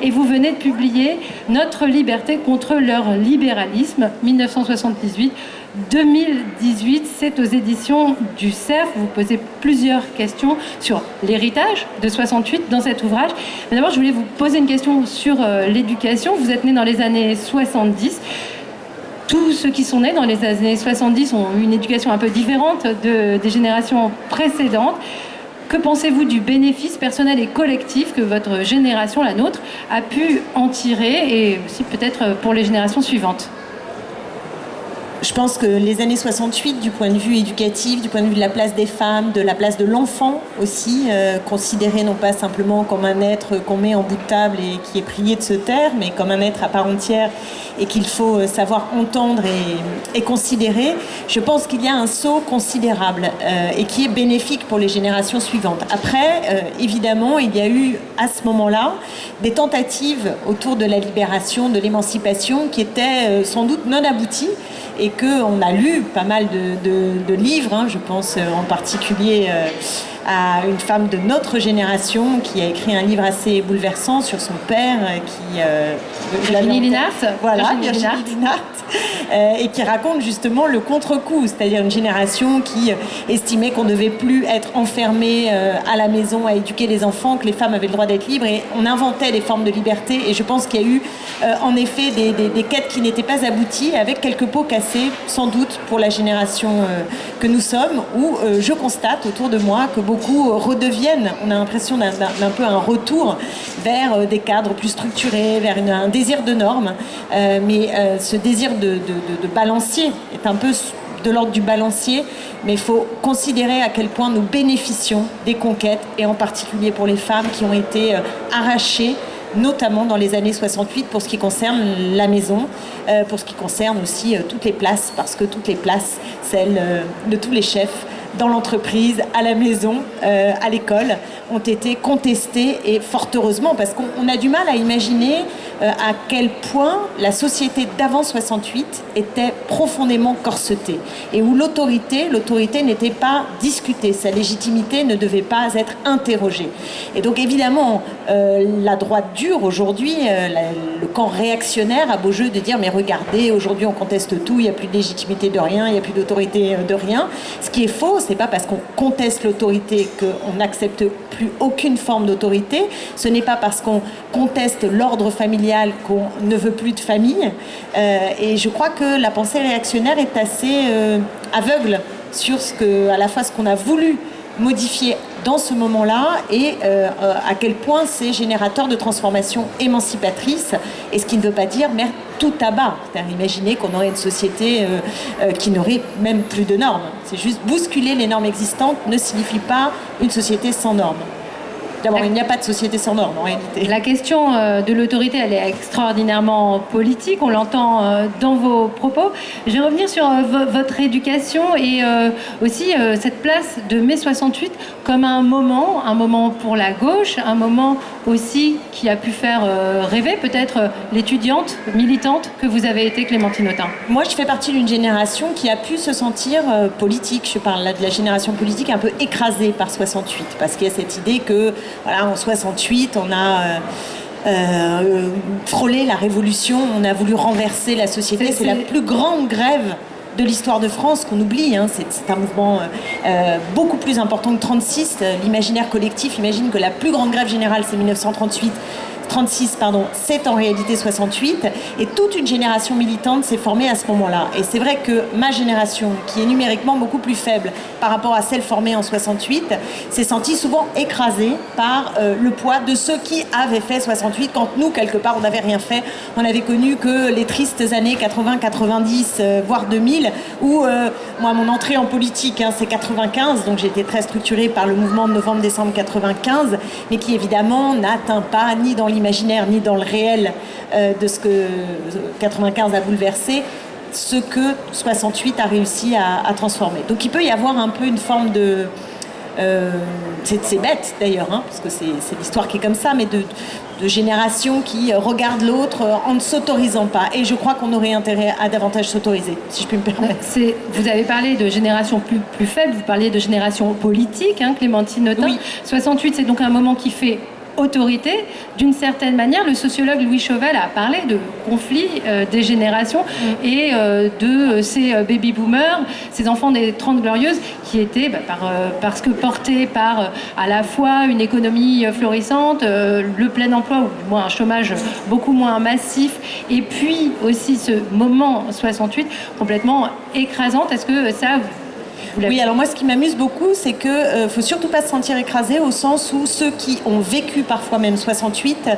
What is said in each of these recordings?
Et vous venez de publier Notre liberté contre leur libéralisme, 1978-2018. C'est aux éditions du Cerf. Vous posez plusieurs questions sur l'héritage de 68 dans cet ouvrage. Mais d'abord, je voulais vous poser une question sur l'éducation. Vous êtes né dans les années 70. Tous ceux qui sont nés dans les années 70 ont eu une éducation un peu différente des générations précédentes. Que pensez-vous du bénéfice personnel et collectif que votre génération, la nôtre, a pu en tirer et aussi peut-être pour les générations suivantes ? Je pense que les années 68, du point de vue éducatif, du point de vue de la place des femmes, de la place de l'enfant aussi, considéré non pas simplement comme un être qu'on met en bout de table et qui est prié de se taire, mais comme un être à part entière et qu'il faut savoir entendre et considérer, je pense qu'il y a un saut considérable et qui est bénéfique pour les générations suivantes. Après, évidemment, il y a eu à ce moment-là des tentatives autour de la libération, de l'émancipation qui étaient sans doute non abouties, et qu'on a lu pas mal de livres, hein, je pense en particulier à une femme de notre génération qui a écrit un livre assez bouleversant sur son père Virginie Linhart. Voilà, Virginie Linhart, et qui raconte justement le contre-coup, c'est-à-dire une génération qui estimait qu'on ne devait plus être enfermé à la maison à éduquer les enfants, que les femmes avaient le droit d'être libres, et on inventait des formes de liberté, et je pense qu'il y a eu en effet des quêtes qui n'étaient pas abouties, avec quelques pots cassés, sans doute pour la génération que nous sommes, où je constate autour de moi que beaucoup redeviennent, on a l'impression d'un peu un retour vers des cadres plus structurés, vers un désir de normes, mais ce désir de balancier est un peu de l'ordre du balancier, mais il faut considérer à quel point nous bénéficions des conquêtes, et en particulier pour les femmes qui ont été arrachées, notamment dans les années 68 pour ce qui concerne la maison, pour ce qui concerne aussi toutes les places, parce que toutes les places, celles de tous les chefs, dans l'entreprise, à la maison, à l'école, ont été contestées, et fort heureusement, parce qu'on a du mal à imaginer à quel point la société d'avant 68 était profondément corsetée, et où l'autorité n'était pas discutée, sa légitimité ne devait pas être interrogée. Et donc évidemment, la droite dure aujourd'hui, le camp réactionnaire a beau jeu de dire mais regardez, aujourd'hui on conteste tout, il n'y a plus de légitimité de rien, il n'y a plus d'autorité de rien. Ce qui est faux, c'est pas parce qu'on conteste l'autorité qu'on n'accepte plus aucune forme d'autorité, ce n'est pas parce qu'on conteste l'ordre familial qu'on ne veut plus de famille, et je crois que la pensée réactionnaire est assez aveugle sur à la fois ce qu'on a voulu modifier dans ce moment-là et à quel point c'est générateur de transformation émancipatrice, et ce qui ne veut pas dire mettre tout à bas, c'est-à-dire imaginer qu'on aurait une société qui n'aurait même plus de normes. C'est juste bousculer les normes existantes ne signifie pas une société sans normes. D'abord, il n'y a pas de société sans normes, en réalité. La question de l'autorité, elle est extraordinairement politique, on l'entend dans vos propos. Je vais revenir sur votre éducation et aussi cette place de mai 68 comme un moment pour la gauche, un moment aussi qui a pu faire rêver peut-être l'étudiante militante que vous avez été, Clémentine Autain. Moi, je fais partie d'une génération qui a pu se sentir politique. Je parle là de la génération politique un peu écrasée par 68, parce qu'il y a cette idée que voilà, en 68, on a frôlé la révolution, on a voulu renverser la société. C'est la plus grande grève de l'histoire de France qu'on oublie, hein. C'est un mouvement beaucoup plus important que 36. L'imaginaire collectif imagine que la plus grande grève générale, c'est 36, c'est en réalité 68, et toute une génération militante s'est formée à ce moment-là. Et c'est vrai que ma génération, qui est numériquement beaucoup plus faible par rapport à celle formée en 68, s'est sentie souvent écrasée par le poids de ceux qui avaient fait 68, quand nous, quelque part, on n'avait rien fait. On avait connu que les tristes années 80, 90, voire 2000, où, moi, mon entrée en politique, hein, c'est 95, donc j'ai été très structurée par le mouvement de novembre-décembre 95, mais qui, évidemment, n'atteint pas ni dans l'imaginaire ni dans le réel de ce que 95 a bouleversé, ce que 68 a réussi à transformer. Donc il peut y avoir un peu une forme de... c'est bête d'ailleurs, hein, parce que c'est l'histoire qui est comme ça, mais de génération qui regarde l'autre en ne s'autorisant pas. Et je crois qu'on aurait intérêt à davantage s'autoriser, si je puis me permettre. Vous avez parlé de génération plus faible, vous parliez de génération politique, hein, Clémentine Autain. Oui. 68, c'est donc un moment qui fait autorité. D'une certaine manière, le sociologue Louis Chauvel a parlé de conflit des générations et de ces baby-boomers, ces enfants des 30 glorieuses, qui étaient, parce que portés par à la fois une économie florissante, le plein emploi, ou du moins un chômage beaucoup moins massif, et puis aussi ce moment 68 complètement écrasant. Est-ce que ça... Oui, alors moi, ce qui m'amuse beaucoup, c'est que faut surtout pas se sentir écrasé, au sens où ceux qui ont vécu parfois même 68,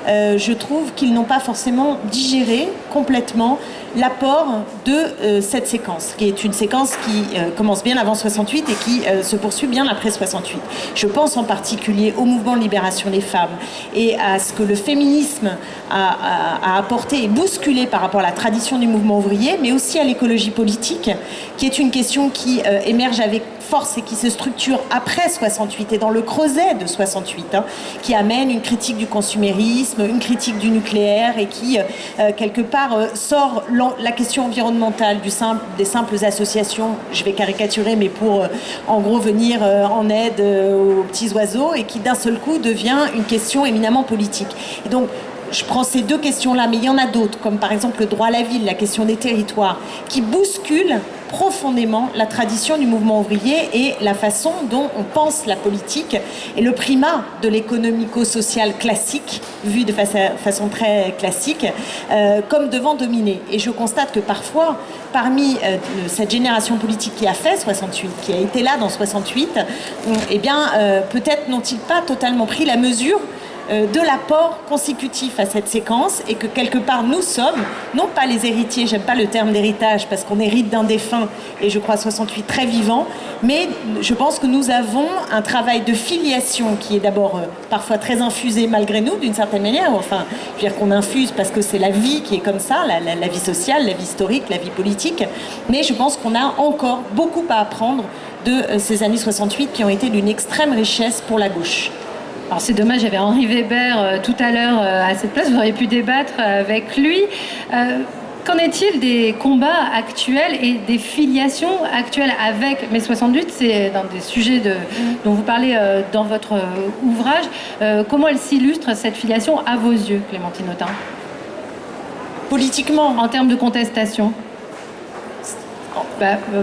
je trouve qu'ils n'ont pas forcément digéré complètement l'apport de cette séquence, qui est une séquence qui commence bien avant 68 et qui se poursuit bien après 68. Je pense en particulier au mouvement de libération des femmes et à ce que le féminisme a apporté et bousculé par rapport à la tradition du mouvement ouvrier, mais aussi à l'écologie politique, qui est une question qui émerge avec force et qui se structure après 68 et dans le creuset de 68, qui amène une critique du consumérisme, une critique du nucléaire et qui, quelque part, sort la question environnementale des simples associations, je vais caricaturer, mais pour, en gros, venir en aide aux petits oiseaux, et qui, d'un seul coup, devient une question éminemment politique. Et donc, je prends ces deux questions-là, mais il y en a d'autres, comme par exemple le droit à la ville, la question des territoires, qui bousculent profondément la tradition du mouvement ouvrier et la façon dont on pense la politique et le primat de l'économico-social classique, vu de façon très classique, comme devant dominer. Et je constate que parfois, parmi cette génération politique qui a fait 68, qui a été là dans 68, eh bien, peut-être n'ont-ils pas totalement pris la mesure de l'apport consécutif à cette séquence, et que quelque part nous sommes, non pas les héritiers, j'aime pas le terme d'héritage parce qu'on hérite d'un défunt, et je crois 68 très vivant, mais je pense que nous avons un travail de filiation qui est d'abord parfois très infusé malgré nous d'une certaine manière, enfin je veux dire qu'on infuse parce que c'est la vie qui est comme ça, la vie sociale, la vie historique, la vie politique, mais je pense qu'on a encore beaucoup à apprendre de ces années 68 qui ont été d'une extrême richesse pour la gauche. Alors c'est dommage, j'avais Henri Weber tout à l'heure à cette place, vous auriez pu débattre avec lui. Qu'en est-il des combats actuels et des filiations actuelles avec mai 68? C'est dans des sujets dont vous parlez dans votre ouvrage. Comment elle s'illustre, cette filiation, à vos yeux, Clémentine Autain? Politiquement? En termes de contestation.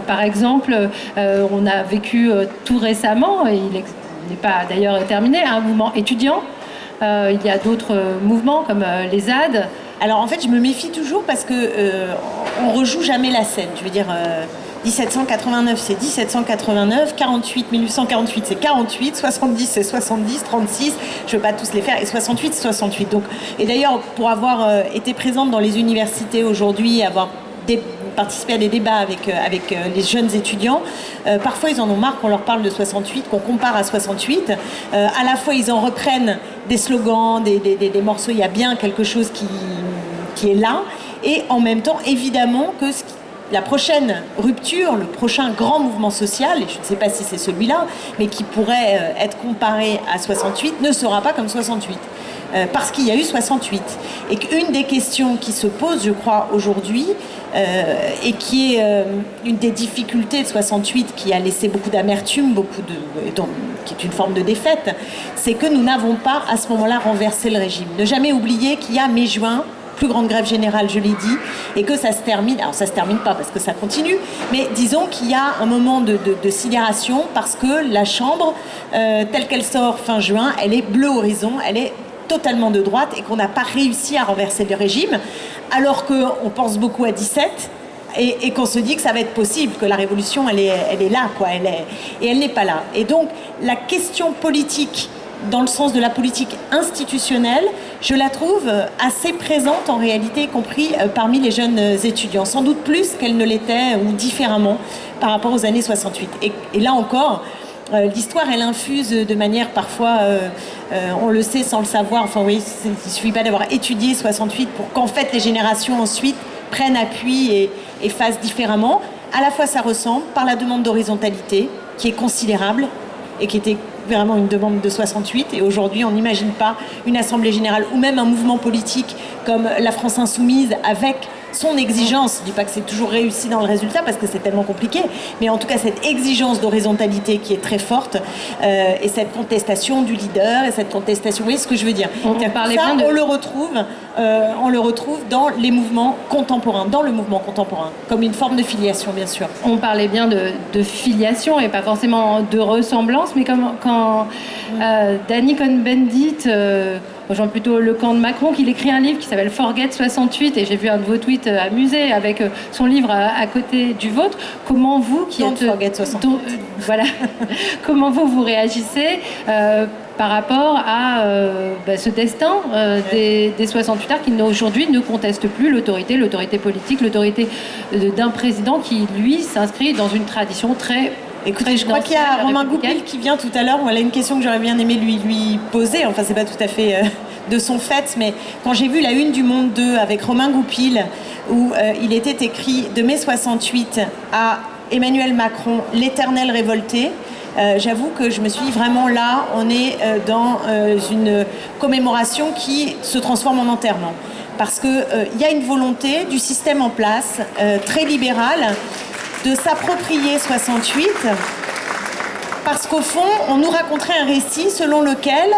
Par exemple, on a vécu tout récemment, et il n'est pas d'ailleurs terminé, un mouvement étudiant. Il y a d'autres mouvements comme les ZAD. Alors en fait, je me méfie toujours parce que on rejoue jamais la scène. Je veux dire, 1789, c'est 1789, 48, 1848, c'est 48, 70, c'est 70, 36, je ne veux pas tous les faire, et 68, c'est 68. Donc, et d'ailleurs, pour avoir été présente dans les universités aujourd'hui, avoir participer à des débats avec les jeunes étudiants, parfois ils en ont marre qu'on leur parle de 68, qu'on compare à 68. À la fois ils en reprennent des slogans, des morceaux, il y a bien quelque chose qui est là, et en même temps évidemment que la prochaine rupture, le prochain grand mouvement social, et je ne sais pas si c'est celui-là, mais qui pourrait être comparé à 68, ne sera pas comme 68. Parce qu'il y a eu 68. Et qu'une des questions qui se pose, je crois, aujourd'hui, et qui est une des difficultés de 68, qui a laissé beaucoup d'amertume, qui est une forme de défaite, c'est que nous n'avons pas, à ce moment-là, renversé le régime. Ne jamais oublier qu'il y a mai-juin, plus grande grève générale, je l'ai dit, et que ça se termine, alors ça se termine pas parce que ça continue, mais disons qu'il y a un moment de sidération parce que la Chambre, telle qu'elle sort fin juin, elle est bleu horizon, elle est totalement de droite, et qu'on n'a pas réussi à renverser le régime, alors qu'on pense beaucoup à 17, et qu'on se dit que ça va être possible, que la révolution, elle est là, quoi, et elle n'est pas là. Et donc, la question politique, dans le sens de la politique institutionnelle, je la trouve assez présente en réalité, y compris parmi les jeunes étudiants, sans doute plus qu'elle ne l'était, ou différemment, par rapport aux années 68. Et là encore, l'histoire, elle infuse de manière parfois, on le sait sans le savoir, enfin oui, il ne suffit pas d'avoir étudié 68 pour qu'en fait les générations ensuite prennent appui et fassent différemment. À la fois ça ressemble par la demande d'horizontalité qui est considérable et qui était vraiment une demande de 68, et aujourd'hui on n'imagine pas une assemblée générale ou même un mouvement politique comme la France Insoumise avec son exigence, je ne dis pas que c'est toujours réussi dans le résultat parce que c'est tellement compliqué, mais en tout cas cette exigence d'horizontalité qui est très forte et cette contestation du leader et cette contestation, vous voyez ce que je veux dire. On le retrouve dans les mouvements contemporains, dans le mouvement contemporain, comme une forme de filiation bien sûr. On parlait bien de filiation et pas forcément de ressemblance, mais comme quand Danny Cohn-Bendit rejoint plutôt le camp de Macron, qu'il écrit un livre qui s'appelle Forget 68, et j'ai vu un de vos tweets amusé avec son livre à côté du vôtre. Comment vous, qui êtes... Forget 68. Voilà. Comment vous réagissez par rapport à ce destin des 68ards qui aujourd'hui ne contestent plus l'autorité politique, l'autorité d'un président qui, lui, s'inscrit dans une tradition très... Écoutez, je crois qu'il y a Romain Goupil qui vient tout à l'heure. Voilà une question que j'aurais bien aimé lui poser. Enfin, c'est pas tout à fait de son fait, mais quand j'ai vu la une du Monde 2 avec Romain Goupil, où il était écrit de mai 68 à Emmanuel Macron, l'éternel révolté, j'avoue que je me suis dit vraiment là, on est dans une commémoration qui se transforme en enterrement. Parce qu'il y a une volonté du système en place, très libéral, de s'approprier 68, parce qu'au fond, on nous raconterait un récit selon lequel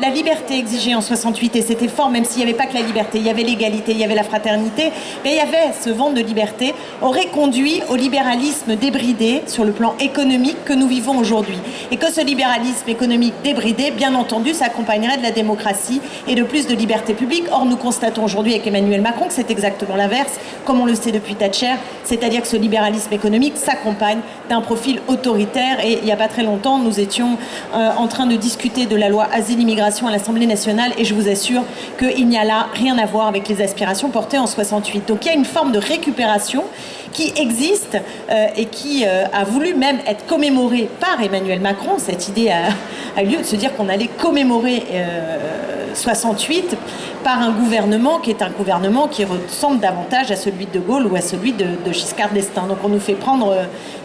la liberté exigée en 68, et c'était fort, même s'il n'y avait pas que la liberté, il y avait l'égalité, il y avait la fraternité, mais il y avait ce vent de liberté, aurait conduit au libéralisme débridé sur le plan économique que nous vivons aujourd'hui. Et que ce libéralisme économique débridé, bien entendu, s'accompagnerait de la démocratie et de plus de liberté publique. Or, nous constatons aujourd'hui avec Emmanuel Macron que c'est exactement l'inverse, comme on le sait depuis Thatcher, c'est-à-dire que ce libéralisme économique s'accompagne d'un profil autoritaire. Et il n'y a pas très longtemps, nous étions en train de discuter de la loi Asile-Immigration à l'Assemblée nationale, et je vous assure qu'il n'y a là rien à voir avec les aspirations portées en 68. Donc il y a une forme de récupération qui existe et qui a voulu même être commémorée par Emmanuel Macron. Cette idée a eu lieu de se dire qu'on allait commémorer 68 par un gouvernement qui est un gouvernement qui ressemble davantage à celui de De Gaulle ou à celui de Giscard d'Estaing. Donc on nous fait prendre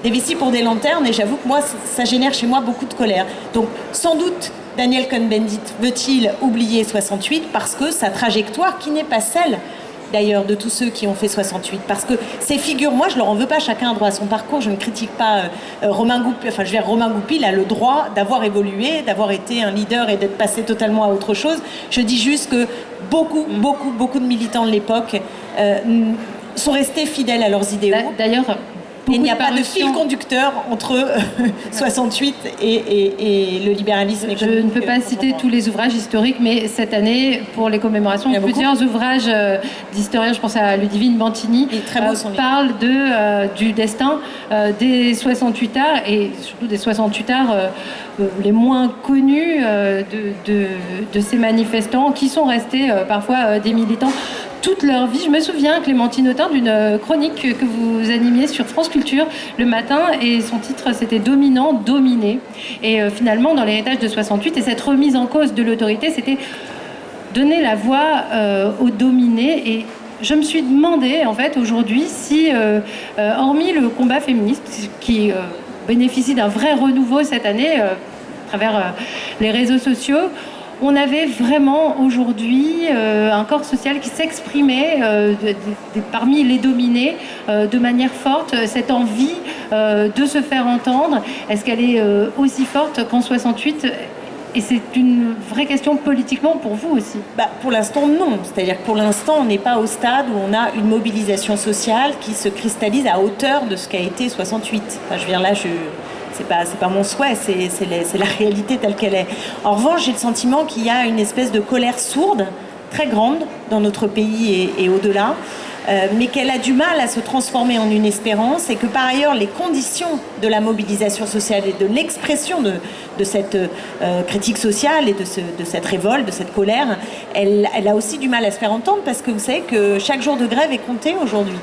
des vessies pour des lanternes, et j'avoue que moi, ça génère chez moi beaucoup de colère. Donc sans doute, Daniel Cohn-Bendit veut-il oublier 68 parce que sa trajectoire, qui n'est pas celle d'ailleurs de tous ceux qui ont fait 68, parce que ces figures, moi je leur en veux pas, chacun a droit à son parcours, je ne critique pas Romain Goupil a le droit d'avoir évolué, d'avoir été un leader et d'être passé totalement à autre chose. Je dis juste que beaucoup de militants de l'époque sont restés fidèles à leurs idéaux. D'ailleurs, et il n'y a pas de fil conducteur entre 68 et le libéralisme économique. Je ne peux pas citer tous les ouvrages historiques, mais cette année, pour les commémorations, plusieurs ouvrages d'historiens, je pense à Ludivine Bantini, parlent du destin des 68ards, et surtout des 68ards les moins connus de ces manifestants, qui sont restés parfois des militants toute leur vie. Je me souviens, Clémentine Autain, d'une chronique que vous animiez sur France Culture le matin, et son titre c'était Dominant, dominé. Et finalement, dans l'héritage de 68, et cette remise en cause de l'autorité, c'était donner la voix aux dominés. Et je me suis demandé, en fait, aujourd'hui, si, hormis le combat féministe, qui bénéficie d'un vrai renouveau cette année, à travers les réseaux sociaux, on avait vraiment aujourd'hui un corps social qui s'exprimait parmi les dominés de manière forte. Cette envie de se faire entendre, est-ce qu'elle est aussi forte qu'en 68 ? Et c'est une vraie question politiquement pour vous aussi. Pour l'instant, non. C'est-à-dire que pour l'instant, on n'est pas au stade où on a une mobilisation sociale qui se cristallise à hauteur de ce qu'a été 68. Enfin, je veux dire, là, c'est pas mon souhait, c'est la réalité telle qu'elle est. En revanche, j'ai le sentiment qu'il y a une espèce de colère sourde, très grande, dans notre pays et au-delà, mais qu'elle a du mal à se transformer en une espérance, et que par ailleurs, les conditions de la mobilisation sociale et de l'expression de cette critique sociale et de cette révolte, de cette colère, elle a aussi du mal à se faire entendre, parce que vous savez que chaque jour de grève est compté aujourd'hui.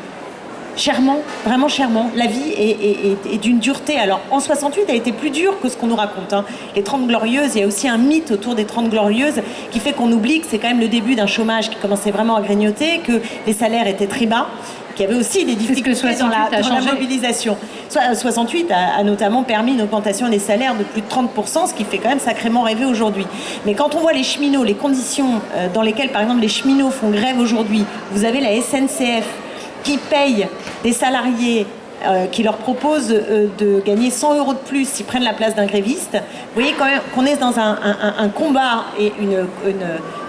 Chèrement, vraiment chèrement. La vie est d'une dureté. Alors, en 68, elle a été plus dure que ce qu'on nous raconte. Les 30 Glorieuses, il y a aussi un mythe autour des 30 Glorieuses qui fait qu'on oublie que c'est quand même le début d'un chômage qui commençait vraiment à grignoter, que les salaires étaient très bas, qu'il y avait aussi des difficultés dans la mobilisation. 68 a notamment permis une augmentation des salaires de plus de 30%, ce qui fait quand même sacrément rêver aujourd'hui. Mais quand on voit les cheminots, les conditions dans lesquelles, par exemple, les cheminots font grève aujourd'hui, vous avez la SNCF qui payent des salariés qui leur proposent de gagner 100 € de plus s'ils prennent la place d'un gréviste, vous voyez quand même qu'on est dans un combat et une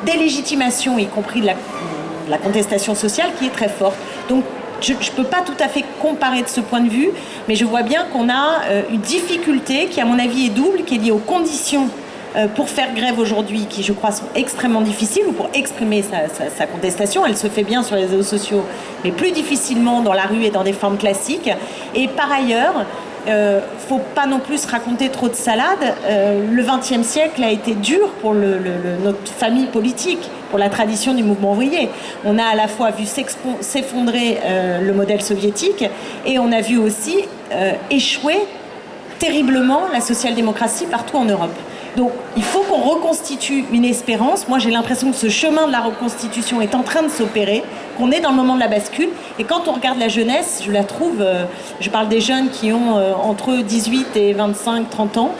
délégitimation, y compris de la contestation sociale, qui est très forte. Donc je ne peux pas tout à fait comparer de ce point de vue, mais je vois bien qu'on a une difficulté qui, à mon avis, est double, qui est liée aux conditions pour faire grève aujourd'hui, qui, je crois, sont extrêmement difficiles, ou pour exprimer sa contestation. Elle se fait bien sur les réseaux sociaux, mais plus difficilement dans la rue et dans des formes classiques. Et par ailleurs, faut pas non plus raconter trop de salade. Le XXe siècle a été dur pour notre famille politique, pour la tradition du mouvement ouvrier. On a à la fois vu s'effondrer le modèle soviétique, et on a vu aussi échouer terriblement la social-démocratie partout en Europe. Donc il faut qu'on reconstitue une espérance. Moi j'ai l'impression que ce chemin de la reconstitution est en train de s'opérer, qu'on est dans le moment de la bascule. Et quand on regarde la jeunesse, je la trouve, je parle des jeunes qui ont entre 18 et 25, 30 ans,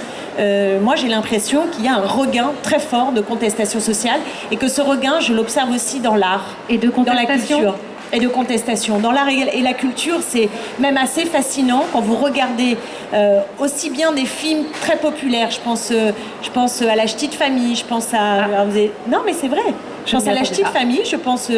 moi j'ai l'impression qu'il y a un regain très fort de contestation sociale, et que ce regain, je l'observe aussi dans l'art et de dans la culture. Et de contestation. Dans l'art et la culture, c'est même assez fascinant quand vous regardez aussi bien des films très populaires. Je pense à La Ch'tite Famille, je pense à... Non, mais c'est vrai. Je pense à La Ch'tite Famille, je pense...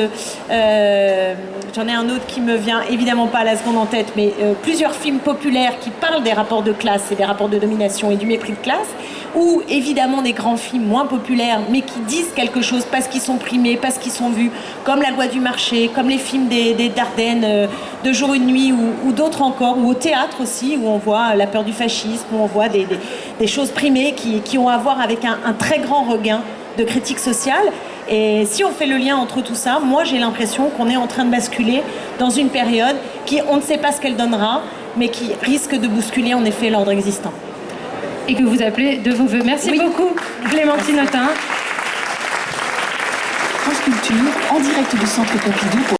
j'en ai un autre qui me vient évidemment pas à la seconde en tête, mais plusieurs films populaires qui parlent des rapports de classe et des rapports de domination et du mépris de classe, ou évidemment des grands films moins populaires, mais qui disent quelque chose parce qu'ils sont primés, parce qu'ils sont vus, comme La Loi du marché, comme les films des Dardenne, De jour une nuit, ou d'autres encore, ou au théâtre aussi, où on voit La peur du fascisme, où on voit des choses primées qui ont à voir avec un très grand regain de critique sociale. Et si on fait le lien entre tout ça, moi j'ai l'impression qu'on est en train de basculer dans une période qui, on ne sait pas ce qu'elle donnera, mais qui risque de bousculer en effet l'ordre existant. Et que vous appelez de vos voeux. Merci beaucoup, Clémentine Autain. France Culture, en direct du Centre Pompidou.